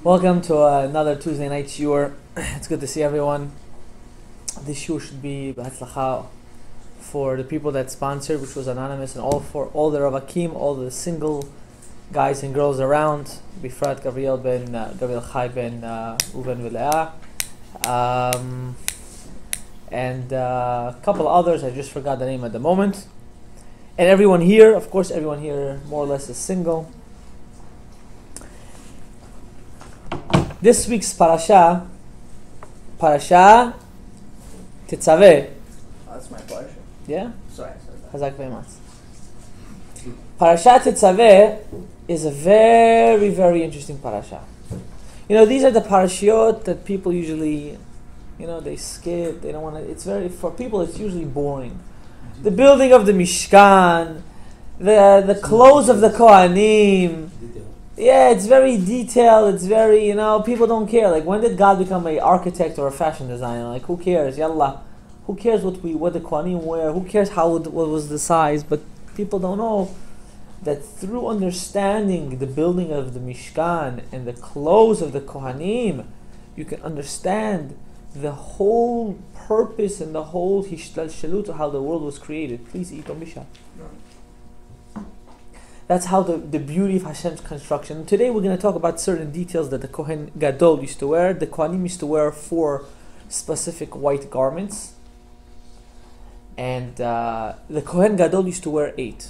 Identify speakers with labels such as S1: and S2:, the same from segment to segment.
S1: Welcome to another Tuesday night shiur. It's good to see everyone. This shiur should be b'hatzlacha for the people that sponsored, which was anonymous, and all the ravakim, all the single guys and girls around. Bifrat Gabriel Chai ben Uven Vilea, and a couple others. I just forgot the name at the moment. And everyone here, of course, everyone here more or less is single. This week's Parashat Teztaveh.
S2: That's my pleasure.
S1: Yeah?
S2: Sorry.
S1: Hazak very much. Parashat Teztaveh is a very, very interesting parasha. You know, these are the parashiot that people usually, they skip. They don't want to. For people, it's usually boring. The building of the Mishkan, the clothes of the Kohanim. Yeah, it's very detailed. It's very, people don't care. Like, when did God become an architect or a fashion designer? Like, who cares? Yallah. Who cares what the Kohanim wear? Who cares what was the size? But people don't know that through understanding the building of the Mishkan and the clothes of the Kohanim, you can understand the whole purpose and the whole hishtalshalut of how the world was created. Please eat on Misha. That's how the beauty of Hashem's construction. Today we're going to talk about certain details that the Kohen Gadol used to wear. The Kohanim used to wear 4 specific white garments. And the Kohen Gadol used to wear 8.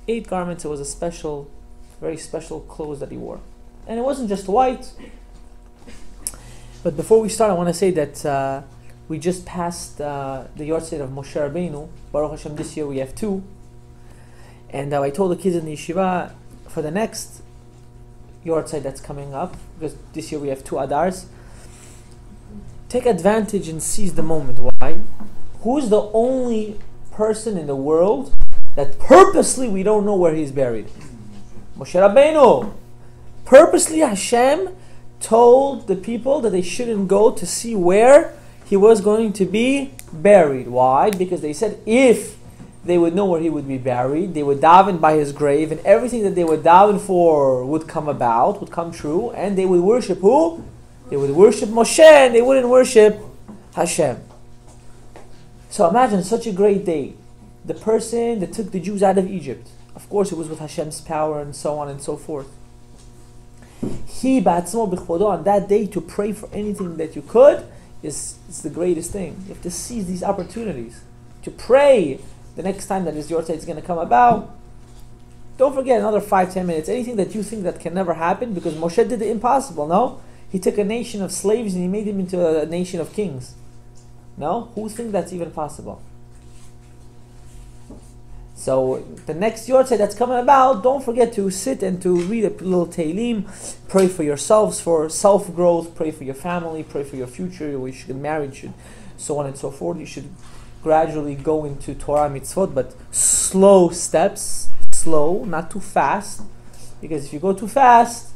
S1: 8 garments. It was a very special clothes that he wore. And it wasn't just white. But before we start, I want to say that we just passed the yahrzeit of Moshe Rabbeinu. Baruch Hashem, this year we have 2. And I told the kids in the yeshiva, for the next yahrzeit that's coming up, because this year we have 2 Adars, take advantage and seize the moment. Why? Who's the only person in the world that purposely we don't know where he's buried? Moshe Rabbeinu. Purposely Hashem told the people that they shouldn't go to see where he was going to be buried. Why? Because they said if they would know where he would be buried, they would daven by his grave, and everything that they would daven for would come true, and they would worship who? They would worship Moshe, and they wouldn't worship Hashem. So imagine such a great day. The person that took the Jews out of Egypt, of course it was with Hashem's power and so on and so forth. He, ba'atzmo b'chvodo, on that day to pray for anything that you could, is the greatest thing. You have to seize these opportunities. To pray the next time that his yahrzeit is going to come about. Don't forget another 5-10 minutes. Anything that you think that can never happen, because Moshe did the impossible, no? He took a nation of slaves and he made them into a nation of kings. No? Who thinks that's even possible? So the next yahrzeit that's coming about, don't forget to sit and to read a little Tehillim, pray for yourselves, for self-growth, pray for your family, pray for your future, you should get married, so on and so forth. You should gradually go into Torah mitzvot, but slow steps, not too fast, because if you go too fast,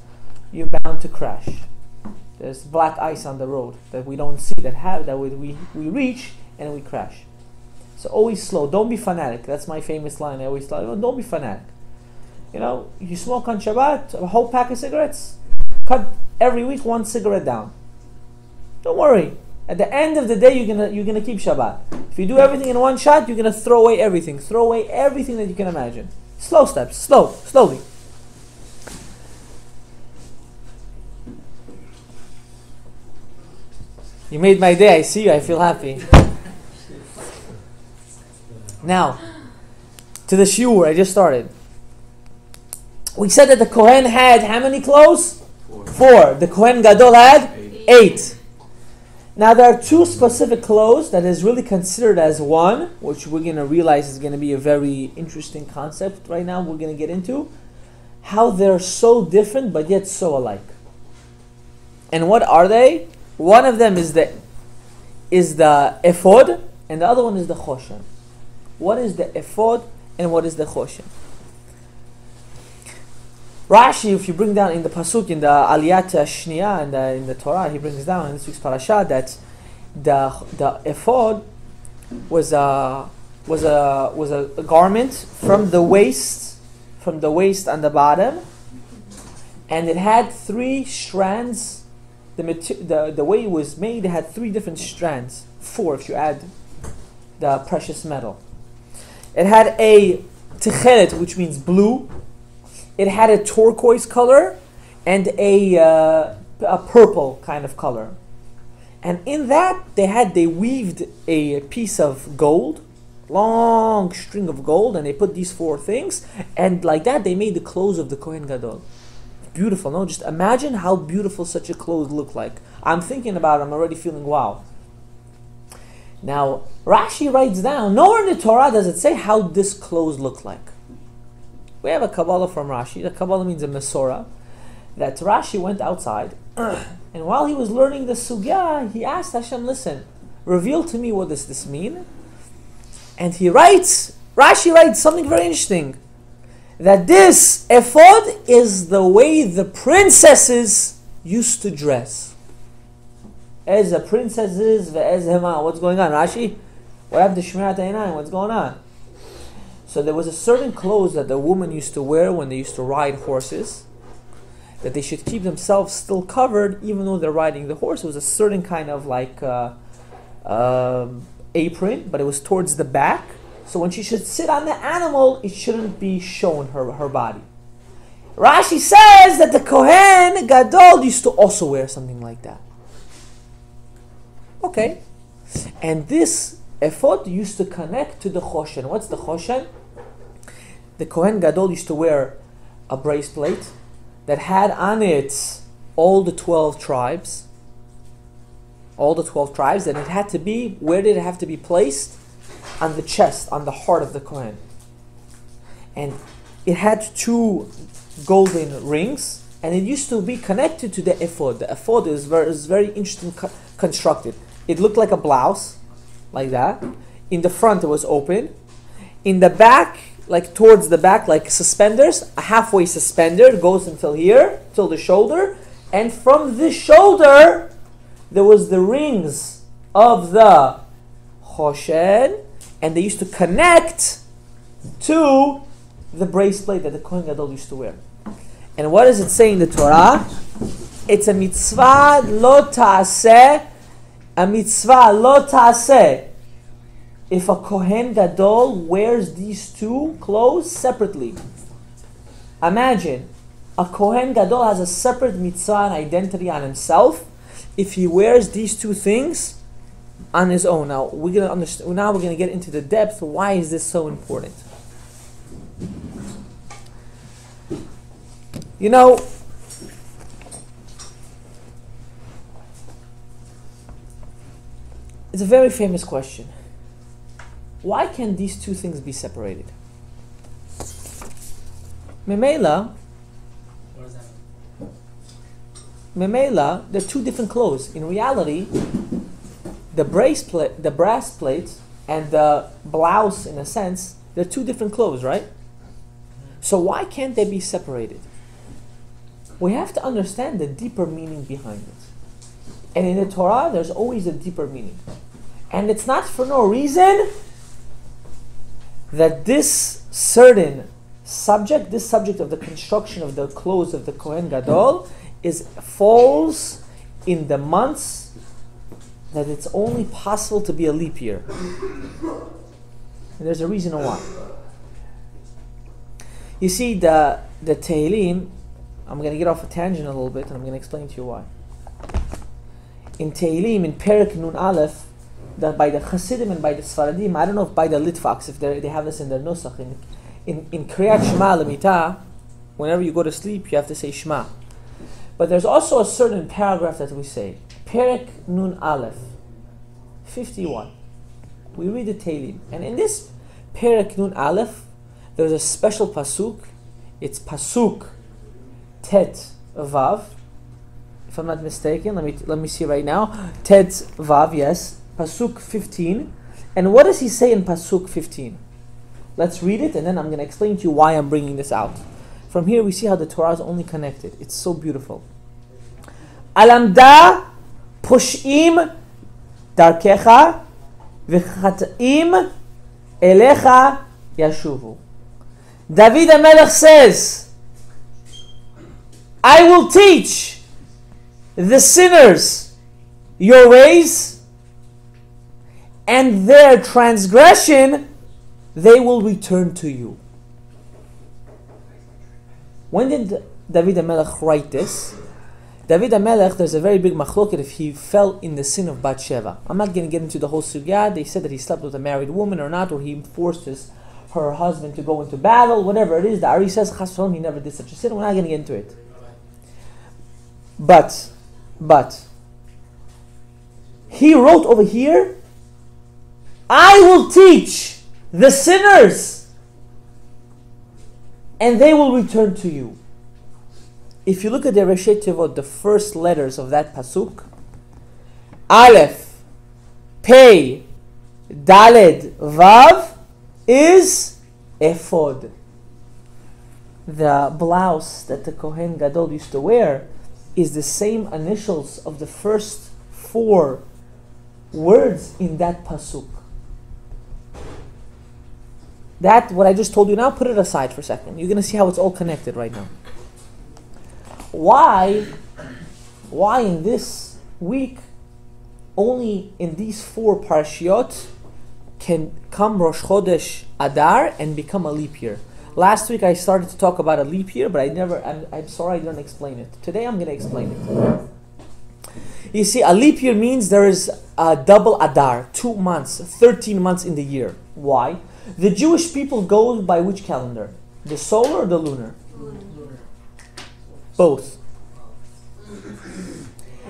S1: you're bound to crash. There's black ice on the road that we don't see, that we reach and we crash. So always slow. Don't be fanatic. That's my famous line. I always tell you, don't be fanatic. You smoke on Shabbat, a whole pack of cigarettes. Cut every week 1 cigarette down. Don't worry. At the end of the day, you're gonna keep Shabbat. If you do everything in one shot, you're gonna throw away everything. Throw away everything that you can imagine. Slow steps. Slowly. You made my day. I see you. I feel happy. Now, to the shiur I just started. We said that the Kohen had how many clothes? 4. The Kohen Gadol had 8. Now there are 2 specific clothes that is really considered as one, which we're going to realize is going to be a very interesting concept right now we're going to get into. How they're so different but yet so alike. And what are they? One of them is the ephod, and the other one is the choshen. What is the ephod and what is the choshen? Rashi, if you bring down in the pasuk in the Aliyat Shniya in the Torah, he brings down in this week's parasha that the ephod was a garment from the waist on the bottom, and it had 3 strands. The way it was made, it had 3 different strands. 4 if you add the precious metal. It had a tichelet, which means blue. It had a turquoise color and a purple kind of color. And in that, they weaved a piece of gold, long string of gold, and they put these 4 things, and like that they made the clothes of the Kohen Gadol. Beautiful, no? Just imagine how beautiful such a clothes look like. I'm thinking about it, I'm already feeling wow. Now, Rashi writes down, nowhere in the Torah does it say how this clothes look like. We have a Kabbalah from Rashi. The Kabbalah means a Mesorah. That Rashi went outside, and while he was learning the Sugya, he asked Hashem, listen, reveal to me what does this mean? And Rashi writes something very interesting, that this ephod is the way the princesses used to dress. As the princesses, what's going on, Rashi? What happened to Shmirat Einayim? What's going on? So there was a certain clothes that the woman used to wear when they used to ride horses, that they should keep themselves still covered even though they're riding the horse. It was a certain kind of like apron, but it was towards the back. So when she should sit on the animal, it shouldn't be shown her body. Rashi says that the Kohen Gadol used to also wear something like that. Okay. And this ephod used to connect to the choshen. What's the choshen? The Kohen Gadol used to wear a bracelet that had on it all the 12 tribes. All the 12 tribes. And it had to be, where did it have to be placed? On the chest, on the heart of the Kohen. And it had 2 golden rings, and it used to be connected to the ephod. The ephod is very interesting constructed. It looked like a blouse, like that. In the front it was open. In the back, like towards the back, like suspenders, a halfway suspender goes until here, till the shoulder. And from the shoulder, there was the rings of the choshen, and they used to connect to the bracelet that the Kohen Gadol used to wear. And what does it say in the Torah? It's a mitzvah lo ta'aseh. A mitzvah lo ta'aseh. If a Kohen Gadol wears these 2 clothes separately. Imagine, a Kohen Gadol has a separate mitzvah and identity on himself if he wears these 2 things on his own. Now we're gonna understand. Now we're gonna get into the depth. Why is this so important? You know, it's a very famous question. Why can these 2 things be separated? Memela, they're 2 different clothes. In reality, the brass plate, and the blouse, in a sense, they're 2 different clothes, right? So why can't they be separated? We have to understand the deeper meaning behind it. And in the Torah, there's always a deeper meaning. And it's not for no reason that this certain subject, this subject of the construction of the clothes of the Kohen Gadol, falls in the months that it's only possible to be a leap year. And there's a reason why. You see, the Tehillim, I'm going to get off a tangent a little bit, and I'm going to explain to you why. In Tehillim, in Perek Nun Aleph, that by the Hasidim and by the Sfaradim, I don't know if by the Litvaks, if they have this in their Nusach, in Kriyat Shema L'mitah, whenever you go to sleep, you have to say Shema. But there's also a certain paragraph that we say, Perek Nun Aleph, 51. We read the Tehillim. And in this Perek Nun Aleph, there's a special pasuk. It's pasuk Tet Vav. If I'm not mistaken, let me see right now. Tet Vav, yes. Pasuk 15. And what does he say in pasuk 15? Let's read it, and then I'm going to explain to you why I'm bringing this out. From here we see how the Torah is only connected. It's so beautiful. Alamda posh'im darkecha v'chata'im elecha yashuvu. David HaMelech says, I will teach the sinners your ways, and their transgression they will return to you. When did David HaMelech write this? David HaMelech, there's a very big machloket if he fell in the sin of Bathsheba. I'm not going to get into the whole sugya. They said that he slept with a married woman or not, or he forced her husband to go into battle, whatever it is. The Ari says, Chas v'shalom, he never did such a sin. We're not going to get into it. But, he wrote over here, I will teach the sinners, and they will return to you. If you look at the Reshet Tevot, the first letters of that pasuk, Aleph, Pei, Daled, Vav, is ephod. The blouse that the Kohen Gadol used to wear is the same initials of the first 4 words in that pasuk. That, what I just told you now, put it aside for a second. You're going to see how it's all connected right now. Why in this week, only in these 4 parashiot can come Rosh Chodesh Adar and become a leap year? Last week I started to talk about a leap year, but I'm sorry I didn't explain it. Today I'm going to explain it. You see, a leap year means there is a double Adar, 2 months, 13 months in the year. Why? The Jewish people go by which calendar? The solar or the lunar? Both.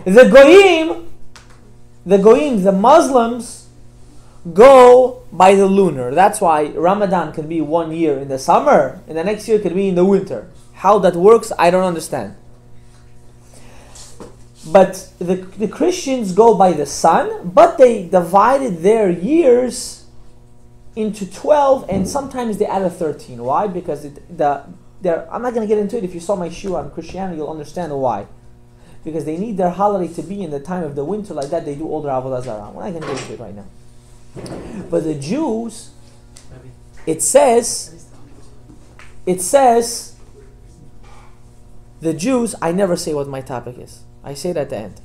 S1: The Goyim, the Muslims, go by the lunar. That's why Ramadan can be 1 year in the summer, and the next year can be in the winter. How that works, I don't understand. But the Christians go by the sun, but they divided their years into 12, and sometimes they add a 13. Why? Because I'm not going to get into it. If you saw my shiur on Christianity, you'll understand why. Because they need their holiday to be in the time of the winter, like that they do all their avodah zarah. We're not going to get into it right now. But the Jews, it says, the Jews, I never say what my topic is. I say it at the end.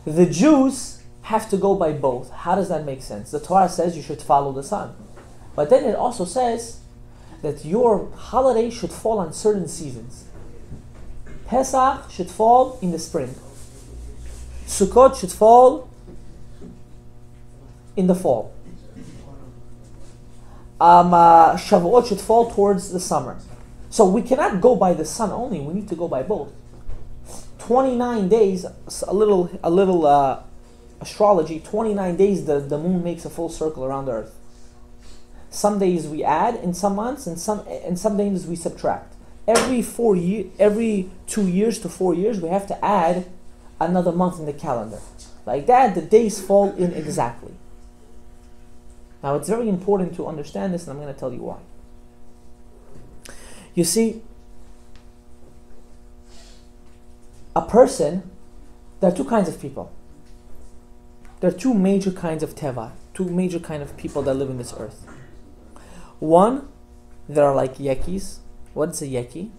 S1: The Jews have to go by both. How does that make sense? The Torah says you should follow the sun. But then it also says that your holiday should fall on certain seasons. Pesach should fall in the spring. Sukkot should fall in the fall. Shavuot should fall towards the summer. So we cannot go by the sun only. We need to go by both. 29 days, a little astrology. 29 days, the moon makes a full circle around the earth. Some days we add in some months, and some days we subtract. Every 2 years to 4 years, we have to add another month in the calendar. Like that, the days fall in exactly. Now, it's very important to understand this, and I'm going to tell you why. You see, a person, there are 2 kinds of people. There are 2 major kinds of teva, 2 major kinds of people that live in this earth. One, there are like yekis. What's a yeki?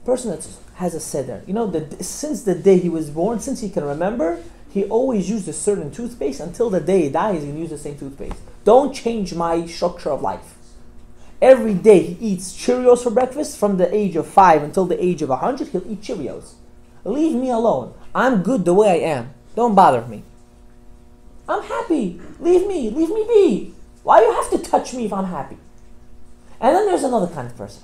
S1: Person that has a seder. You know, since the day he was born, since he can remember, he always used a certain toothpaste. Until the day he dies, he's going to use the same toothpaste. Don't change my structure of life. Every day he eats Cheerios for breakfast. From the age of 5 until the age of 100, he'll eat Cheerios. Leave me alone. I'm good the way I am. Don't bother me. I'm happy. Leave me be. Why do you have to touch me if I'm happy? And then there's another kind of person.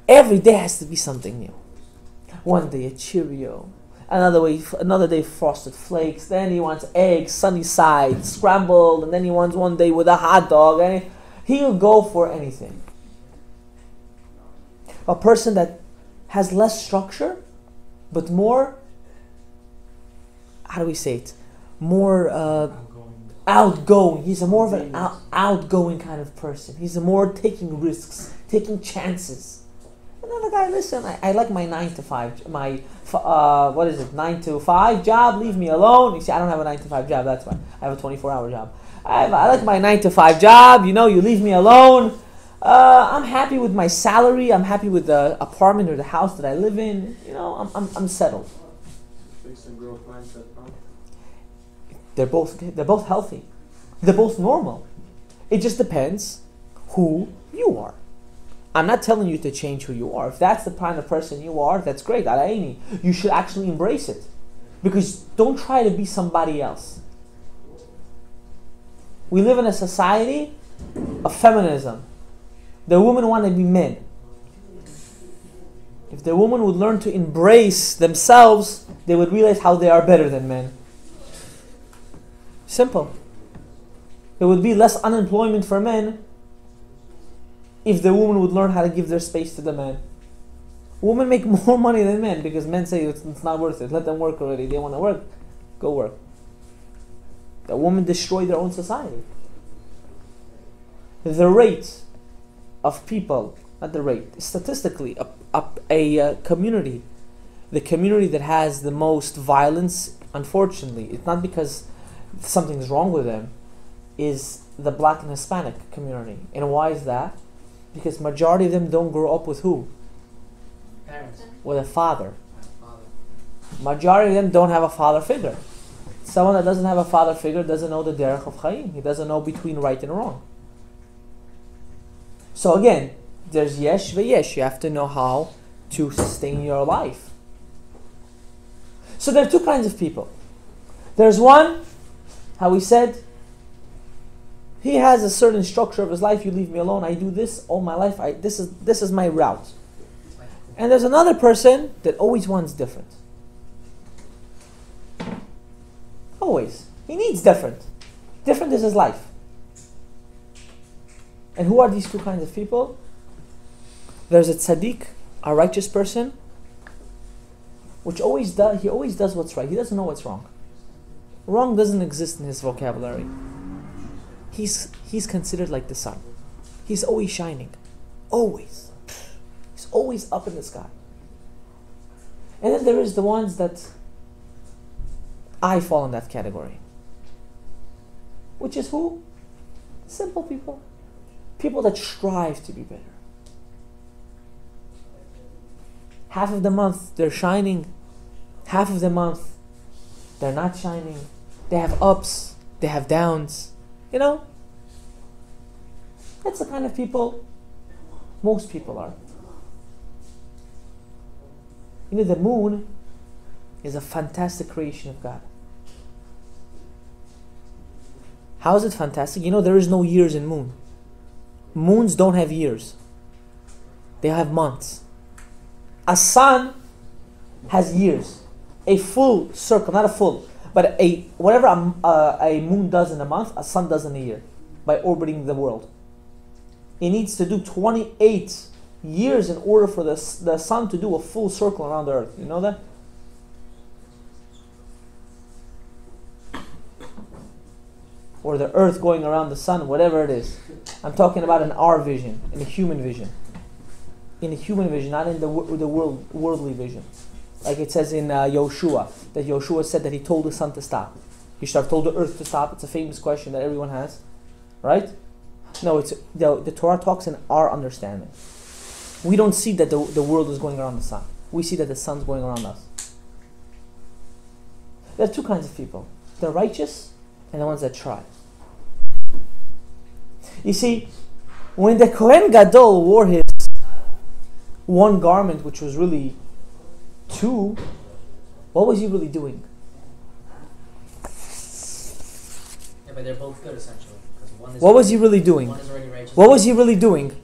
S1: Every day has to be something new. One day a Cheerio, another day frosted flakes, then he wants eggs, sunny side, scrambled, and then he wants one day with a hot dog, and he'll go for anything. A person that has less structure, but more, how do we say it? More outgoing. He's a more of an outgoing kind of person. He's a more taking risks, taking chances. Another guy, listen, I like my 9 to 5, my 9 to 5 job, leave me alone. You see, I don't have a 9 to 5 job, that's why. I have a 24-hour job. I like my 9 to 5 job, you leave me alone. I'm happy with my salary. I'm happy with the apartment or the house that I live in. I'm settled.
S2: Fixed and growth mindset, huh?
S1: They're both healthy. They're both normal. It just depends who you are. I'm not telling you to change who you are. If that's the kind of person you are, that's great. Alaini, you should actually embrace it. Because don't try to be somebody else. We live in a society of feminism. The women want to be men. If the women would learn to embrace themselves, they would realize how they are better than men. Simple. There would be less unemployment for men if the women would learn how to give their space to the men. Women make more money than men because men say it's not worth it. Let them work already. They want to work. Go work. The women destroy their own society. The rate of people, not the rate, statistically, a community, the community that has the most violence, unfortunately, it's not because something's wrong with them, is the black and Hispanic community. And why is that? Because majority of them don't grow up with who?
S3: Parents.
S1: With a father. Majority of them don't have a father figure. Someone that doesn't have a father figure doesn't know the derech of Chaim. He doesn't know between right and wrong. So again, there's yesh veyesh. You have to know how to sustain your life. So there are two kinds of people. There's one, how we said, he has a certain structure of his life. You leave me alone. I do this all my life. This is my route. And there's another person that always wants different. Always. He needs different. Different is his life. And who are these two kinds of people? There's a tzaddik, a righteous person, which he always does what's right. He doesn't know what's wrong. Wrong doesn't exist in his vocabulary. He's considered like the sun. He's always shining. Always. He's always up in the sky. And then there is the ones that I fall in that category. Which is who? Simple people. People that strive to be better. Half of the month they're shining. Half of the month they're not shining. They have ups. They have downs. That's the kind of people most people are. The moon is a fantastic creation of God. How is it fantastic? There is no years in moon. Moons don't have years. They have months. A sun has years. A full circle, not a full, but whatever a moon does in a month, a sun does in a year by orbiting the world. It needs to do 28 years in order for the sun to do a full circle around the earth. You know that? Or the earth going around the sun, whatever it is. I'm talking about in our vision, in the human vision. In the human vision, not in the worldly vision. Like it says in Yoshua, that Yoshua said that he told the sun to stop. He should have told the earth to stop. It's a famous question that everyone has. Right? No, it's the Torah talks in our understanding. We don't see that the world is going around the sun. We see that the sun's going around us. There are two kinds of people. The righteous and the ones that try. You see, when the Kohen Gadol wore his one garment, which was really two, what was he really doing?
S3: Yeah, but they're both good essentially.
S1: What was he really doing?
S3: One is already righteous.
S1: What was he really doing?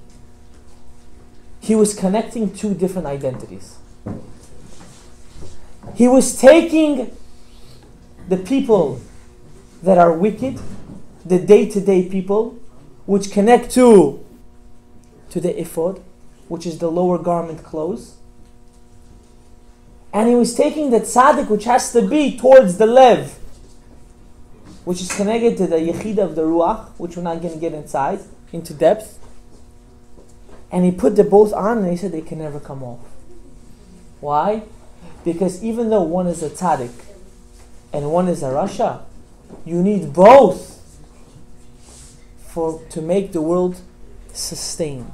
S1: He was connecting two different identities. He was taking the people that are wicked, the day-to-day people, which connect to the ephod, which is the lower garment clothes. And he was taking the tzaddik, which has to be towards the lev, which is connected to the yechida of the ruach, which we're not going to get into depth. And he put the both on, and he said they can never come off. Why? Because even though one is a tzaddik and one is a rasha, you need both to make the world sustain.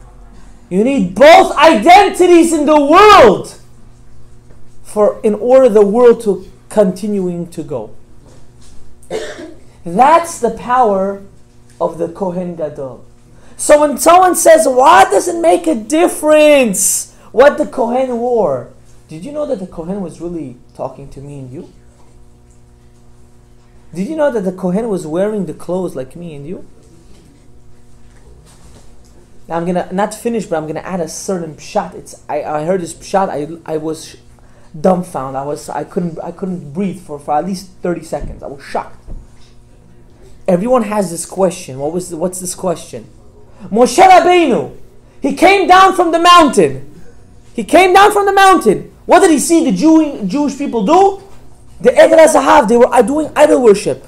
S1: You need both identities in the world in order the world to continuing to go. That's the power of the Kohen Gadol. So when someone says, why does it make a difference what the Kohen wore? Did you know that the Kohen was really talking to me and you? Did you know that the Kohen was wearing the clothes like me and you? Now I'm gonna not finish, but I'm gonna add a certain pshat. I heard this pshat. I was dumbfounded. I couldn't breathe for at least 30 seconds. I was shocked. Everyone has this question. What's this question? Moshe Rabbeinu, he came down from the mountain. What did he see the Jewish people do? The Egel HaZahav, they were doing idol worship.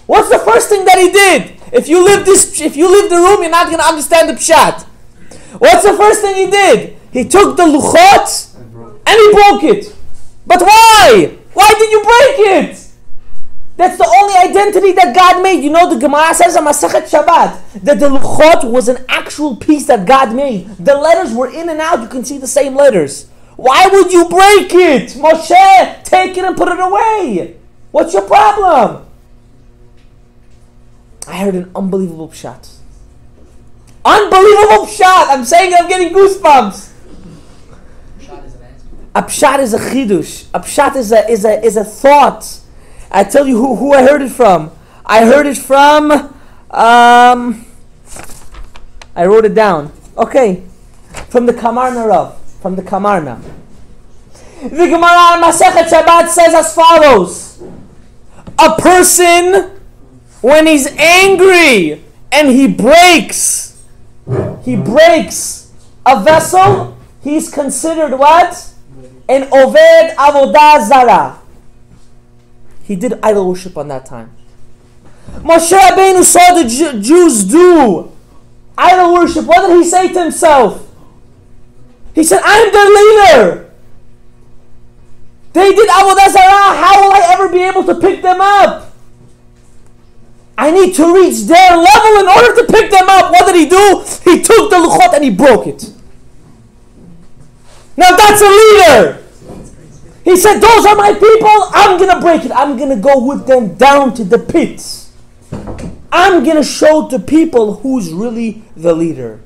S1: What's the first thing that he did? If you leave the room, you're not going to understand the pshat. What's the first thing he did? He took the luchot and he broke it. But why? Why did you break it? That's the only identity that God made. You know, the Gemara says on Masechet Shabbat that the luchot was an actual piece that God made. The letters were in and out. You can see the same letters. Why would you break it? Moshe, take it and put it away. What's your problem? I heard an unbelievable pshat. Unbelievable pshat! I'm saying it, I'm getting goosebumps.
S3: Pshat is an answer.
S1: A pshat is a chidush. A pshat is a thought. I tell you who I heard it from. I heard it from. I wrote it down. Okay, from the Kamarna Rav. From the Kamarna. The Gemara Masechet Shabbat says as follows: a person, when he's angry and he breaks a vessel, he's considered what? An Oved Avodah Zara. He did idol worship on that time. Moshe Rabbeinu saw the Jews do idol worship. What did he say to himself? He said, I'm their leader. They did Avodah Zarah. How will I ever be able to pick them up? I need to reach their level in order to pick them up. What did he do? He took the luchot and he broke it. Now that's a leader. He said, those are my people. I'm going to break it. I'm going to go with them down to the pits. I'm going to show to people who's really the leader.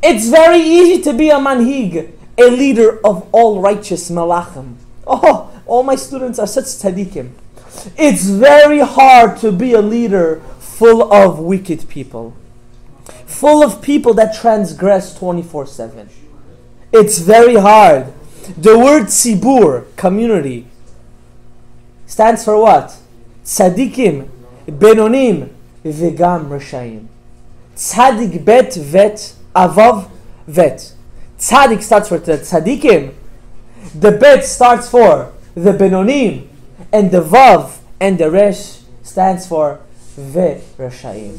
S1: It's very easy to be a manhig, a leader of all righteous malachim. Oh, all my students are such tzaddikim. It's very hard to be a leader full of wicked people. Full of people that transgress 24/7. It's very hard. The word tzibur, community, stands for what? Tzaddikim, benonim, vegam reshayim. Tzaddik bet vet avav vet. Tzaddik starts for the tzaddikim. The bet starts for the benonim. And the vav and the resh stands for ve reshayim.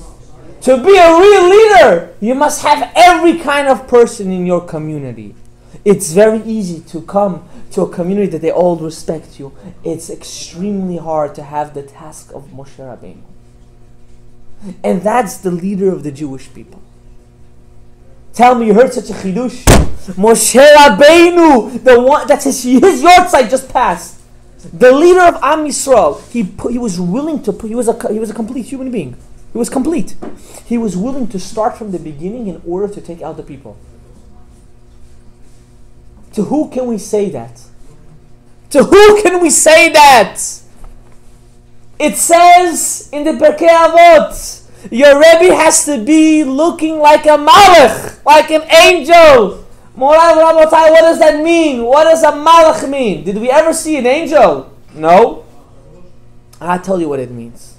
S1: To be a real leader, you must have every kind of person in your community. It's very easy to come to a community that they all respect you. It's extremely hard to have the task of Moshe Rabbeinu. And that's the leader of the Jewish people. Tell me, you heard such a chidush? Moshe Rabbeinu, the one that's his yortzeit just passed. The leader of Am Yisrael, he was willing to put. He was a complete human being. He was complete. He was willing to start from the beginning in order to take out the people. To who can we say that? To who can we say that? It says in the Pirkei Avot, your Rebbe has to be looking like a malach, like an angel. Morav Rabotai, what does that mean? What does a malach mean? Did we ever see an angel? No. I'll tell you what it means.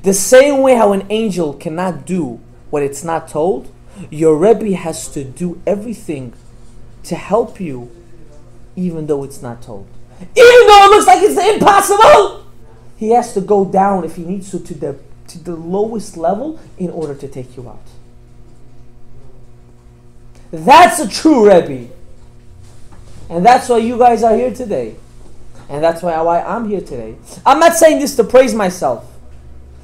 S1: The same way how an angel cannot do what it's not told, your Rebbe has to do everything to help you, even though it's not told. Even though it looks like it's impossible, he has to go down if he needs to the lowest level in order to take you out. That's a true Rebbe. And that's why you guys are here today. And that's why I'm here today. I'm not saying this to praise myself.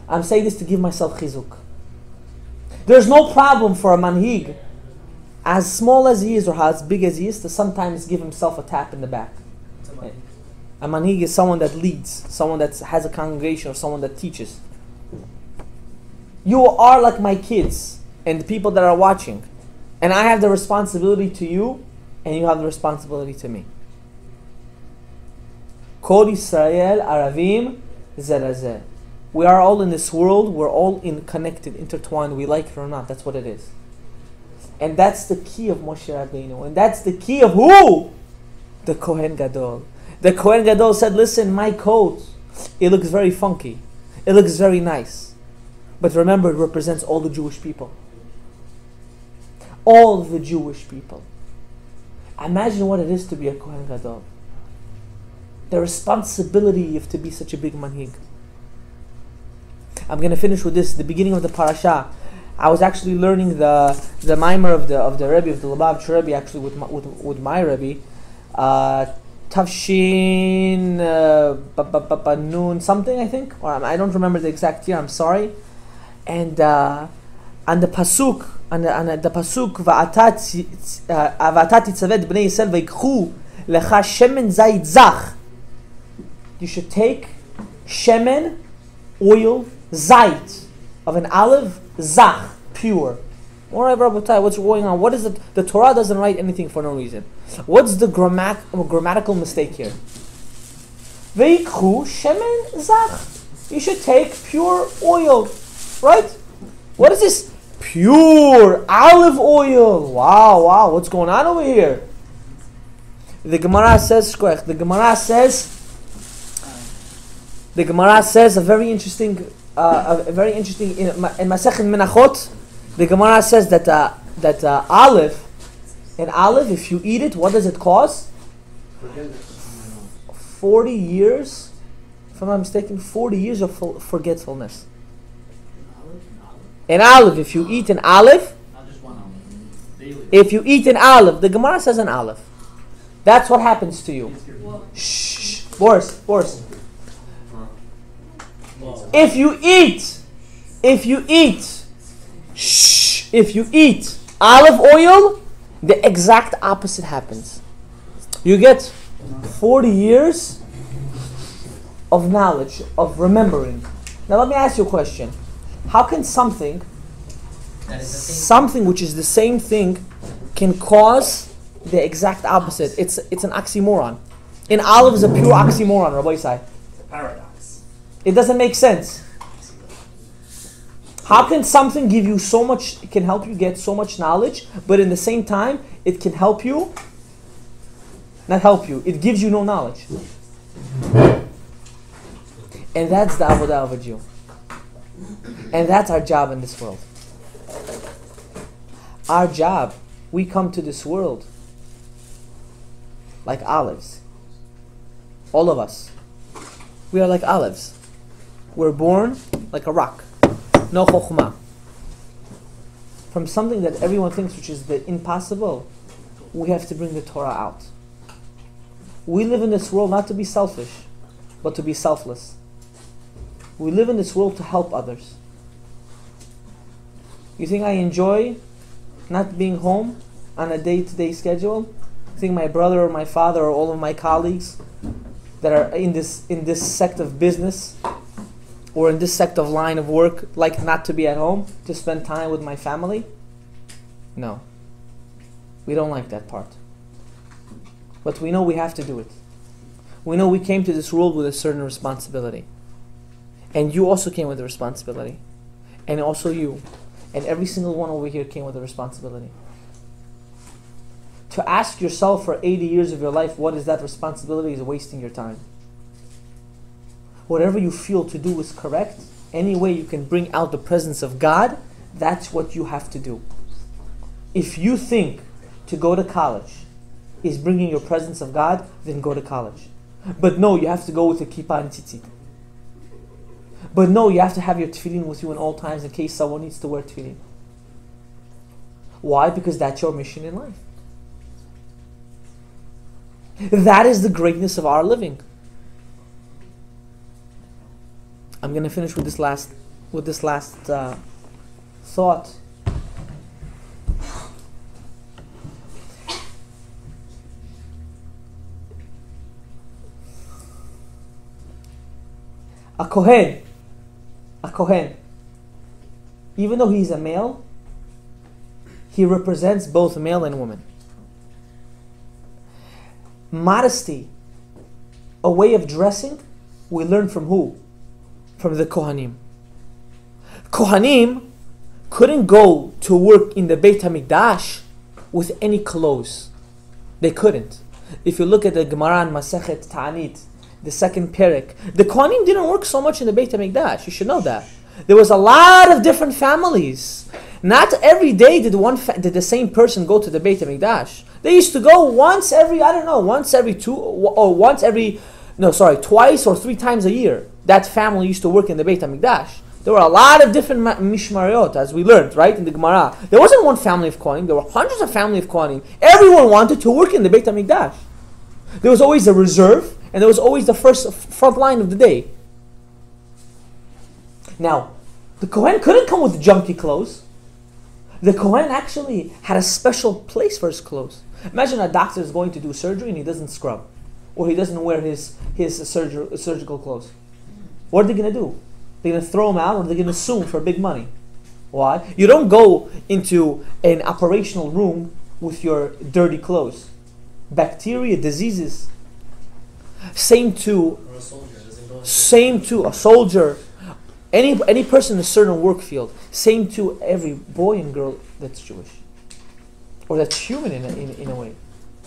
S1: I'm saying this to give myself chizuk. There's no problem for a manhig, as small as he is or as big as he is, to sometimes give himself a tap in the back. A manhig is someone that leads, someone that has a congregation, or someone that teaches. You are like my kids and the people that are watching. And I have the responsibility to you, and you have the responsibility to me. Kol Yisrael Aravim Zerazeh. We are all in this world, we're all connected, intertwined, we like it or not, that's what it is. And that's the key of Moshe Rabbeinu. And that's the key of who? The Kohen Gadol. The Kohen Gadol said, listen, my coat, it looks very funky. It looks very nice. But remember, it represents all the Jewish people. All the Jewish people. Imagine what it is to be a Kohen Gadol. The responsibility of to be such a big manhig. I'm going to finish with this, the beginning of the parasha. I was actually learning the mimer of the Rebbe, of the Lubavitcher Rebbe, actually with my Rebbe. Tafshin Nun something, I think, or I don't remember the exact year. I'm sorry. And on the pasuk, Va'atat titzavet bnei Yisrael v'yikchu lecha shemen zayit zach. You should take shemen, oil, zayit of an olive, zach, pure. Alright, Rabotai, what's going on? What is it? The Torah doesn't write anything for no reason. What's the grammatical mistake here? Veikhu shemen zach. You should take pure oil, right? What is this? Pure olive oil. Wow, what's going on over here? The Gemara says a very interesting in Masechet Menachot. The Gemara says that olive, if you eat it, what does it cause? 40 years, if I'm not mistaken, 40 years of forgetfulness. An olive, if you eat an olive, the Gemara says an olive, that's what happens to you. Shh, Boris. If you eat olive oil, the exact opposite happens. You get 40 years of knowledge, of remembering. Now let me ask you a question. How can something which is the same thing can cause the exact opposite? It's an oxymoron. An olive is a pure oxymoron, Rabbi Isai.
S2: Paradox.
S1: It doesn't make sense. How can something give you so much, it can help you get so much knowledge, but in the same time, it can help you, not help you, it gives you no knowledge. And that's the avodah of a Jew. And that's our job in this world. Our job, we come to this world like olives. All of us. We are like olives. We're born like a rock. No chokhmah. From something that everyone thinks which is the impossible, we have to bring the Torah out. We live in this world not to be selfish, but to be selfless. We live in this world to help others. You think I enjoy not being home on a day-to-day schedule? You think my brother or my father or all of my colleagues that are in this sect of business or in this sect of line of work like not to be at home to spend time with my family? No. We don't like that part. But we know we have to do it. We know we came to this world with a certain responsibility. And you also came with a responsibility. And also you. And every single one over here came with a responsibility. To ask yourself for 80 years of your life, what is that responsibility, is wasting your time. Whatever you feel to do is correct. Any way you can bring out the presence of God, that's what you have to do. If you think to go to college is bringing your presence of God, then go to college. But no, you have to go with a kippah and tzitzit. But no, you have to have your tefillin with you in all times in case someone needs to wear tefillin. Why? Because that's your mission in life. That is the greatness of our living. I'm going to finish with this last thought. A Kohen, even though he's a male, he represents both male and woman. Modesty, a way of dressing, we learn from who? From the Kohanim. Kohanim couldn't go to work in the Beit HaMikdash with any clothes. They couldn't. If you look at the Gemara and Masechet Ta'anit, the second Perek, the Kohanim didn't work so much in the Beit HaMikdash. You should know that. There was a lot of different families. Not every day did the same person go to the Beit HaMikdash. They used to go twice or three times a year. That family used to work in the Beit HaMikdash. There were a lot of different mishmariot, as we learned, right, in the Gemara. There wasn't one family of Kohanim. There were hundreds of families of Kohanim. Everyone wanted to work in the Beit HaMikdash. There was always a reserve, and there was always the front line of the day. Now, the Kohen couldn't come with junky clothes. The Kohen actually had a special place for his clothes. Imagine a doctor is going to do surgery and he doesn't scrub, or he doesn't wear his surgical clothes. What are they going to do? They're going to throw him out, or they're going to sue him for big money. Why? You don't go into an operational room with your dirty clothes. Bacteria, diseases. Same to a soldier. Any person in a certain work field. Same to every boy and girl that's Jewish, or that's human in a way.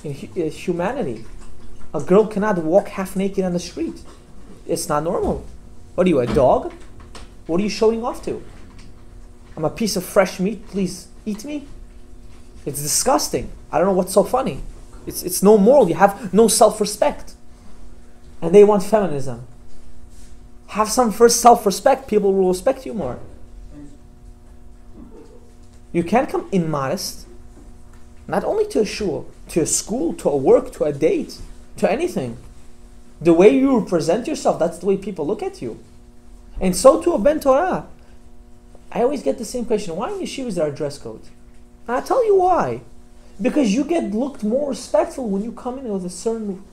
S1: In humanity, a girl cannot walk half naked on the street. It's not normal. What are you, a dog? What are you showing off to? I'm a piece of fresh meat. Please eat me. It's disgusting. I don't know what's so funny. It's no moral. You have no self-respect, and they want feminism. Have some first self-respect. People will respect you more. You can't come immodest, not only to a shul, to a school, to a work, to a date, to anything. The way you present yourself, that's the way people look at you. And so too a Ben Torah. I always get the same question, why in yeshivas there are dress codes? And I'll tell you why. Because you get looked more respectful when you come in with a certain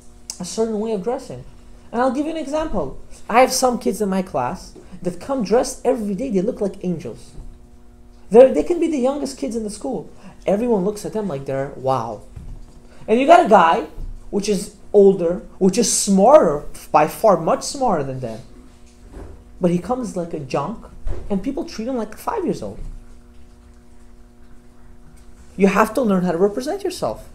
S1: way of dressing. And I'll give you an example. I have some kids in my class that come dressed every day. They look like angels. They can be the youngest kids in the school. Everyone looks at them like they're wow. And you got a guy which is older, which is smarter, by far much smarter than them. But he comes like a junk, and people treat him like 5 years old. You have to learn how to represent yourself.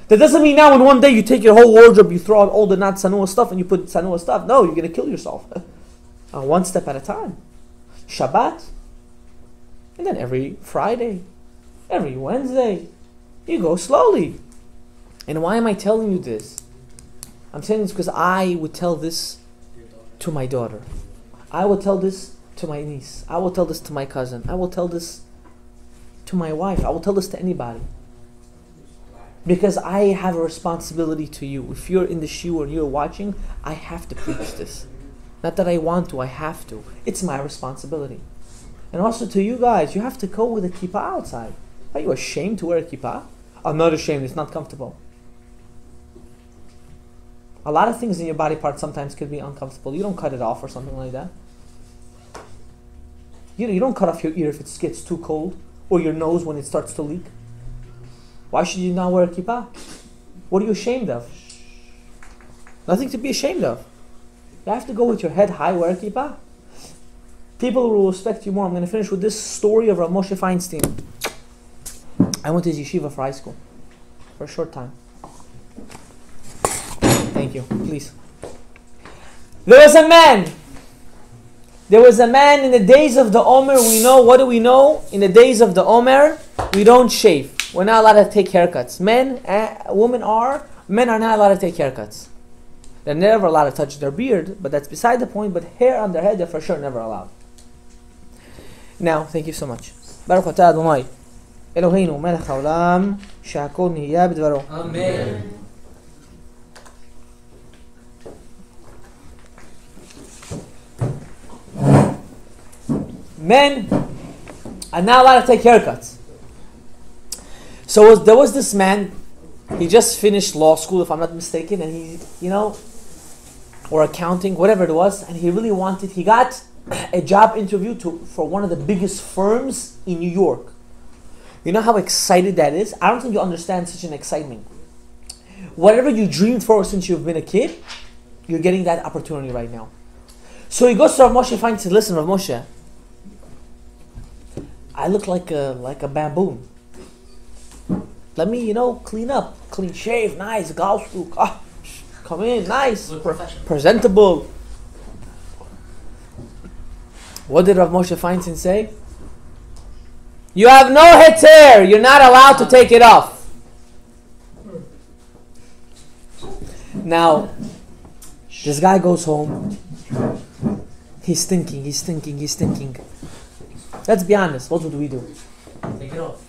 S1: That doesn't mean now in one day you take your whole wardrobe, you throw out all the not sanua stuff and you put sanua stuff. No, you're going to kill yourself. One step at a time. Shabbat. And then every Friday, every Wednesday, you go slowly. And why am I telling you this? I'm saying this because I would tell this to my daughter. I will tell this to my niece. I will tell this to my cousin. I will tell this to my wife. I will tell this to anybody. Because I have a responsibility to you. If you're in the shiur and you're watching, I have to preach this. Not that I want to, I have to. It's my responsibility. And also to you guys, you have to go with a kippah outside. Are you ashamed to wear a kippah? I'm not ashamed, it's not comfortable. A lot of things in your body part sometimes could be uncomfortable. You don't cut it off or something like that. You don't cut off your ear if it gets too cold, or your nose when it starts to leak. Why should you not wear a kippah? What are you ashamed of? Nothing to be ashamed of. You have to go with your head high, wear a kippah. People will respect you more. I'm going to finish with this story of Rav Moshe Feinstein. I went to his yeshiva for high school for a short time. Thank you. Please. There was a man. There was a man in the days of the Omer. We know, what do we know? In the days of the Omer, we don't shave. We're not allowed to take haircuts. Men are not allowed to take haircuts. They're never allowed to touch their beard, but that's beside the point. But hair on their head, they're for sure never allowed. Now, thank you so much. Baruch atah Adonai, Eloheinu melech haolam, she'akol nihya b'dvaro.
S3: Amen.
S1: Men are not allowed to take haircuts. So there was this man, he just finished law school, if I'm not mistaken, and he, or accounting, whatever it was, and he really wanted, he got a job interview for one of the biggest firms in New York. You know how excited that is? I don't think you understand such an excitement. Whatever you dreamed for since you've been a kid, you're getting that opportunity right now. So he goes to Rav Moshe Feinstein and says, listen, Rav Moshe, I look like a baboon. Let me, clean up, clean shave, nice, galstuk, come in, nice, presentable. What did Rav Moshe Feinstein say? You have no heter, you're not allowed to take it off. Now, this guy goes home. He's thinking. Let's be honest, what would we do?
S3: Take it off.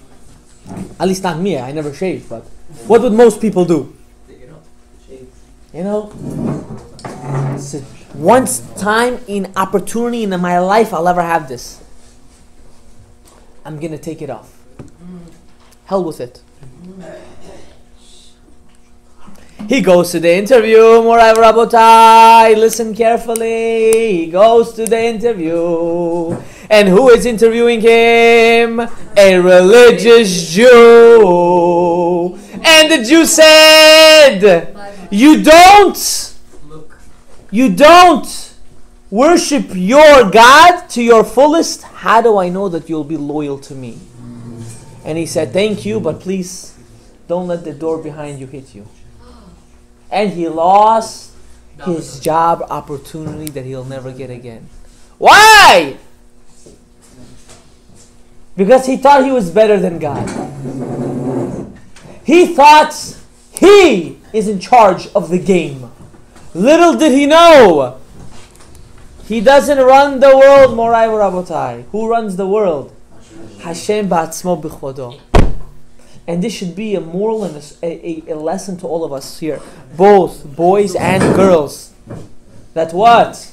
S1: At least not me, I never shave, but what would most people do?
S3: Take it off. Shave.
S1: It's once time in opportunity in my life I'll ever have this. I'm gonna take it off. Hell with it. He goes to the interview, Morai Rabotai, listen carefully. He goes to the interview. And who is interviewing him? A religious Jew. And the Jew said, you don't worship your God to your fullest. How do I know that you'll be loyal to me? And he said, thank you, but please don't let the door behind you hit you. And he lost his job opportunity that he'll never get again. Why? Because he thought he was better than God. He thought he is in charge of the game. Little did he know, he doesn't run the world, Morai Rabotai. Who runs the world? Hashem ba'atzmo b'chodo. And this should be a moral and a lesson to all of us here, both boys and girls. That what?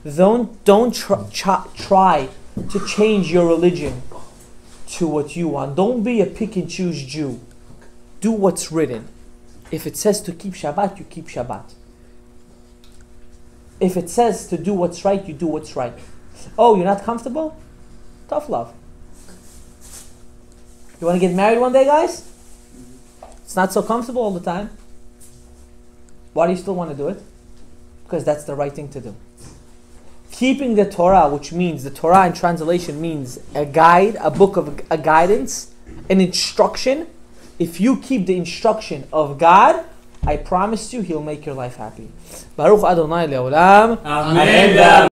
S1: Don't try to change your religion to what you want. Don't be a pick and choose Jew. Do what's written. If it says to keep Shabbat, you keep Shabbat. If it says to do what's right, you do what's right. Oh, you're not comfortable? Tough love. You want to get married one day, guys? It's not so comfortable all the time. Why do you still want to do it? Because that's the right thing to do. Keeping the Torah, which means the Torah in translation means a guide, a book of a guidance, an instruction. If you keep the instruction of God, I promise you, He'll make your life happy. Baruch Adonai Le'olam.
S2: Amen.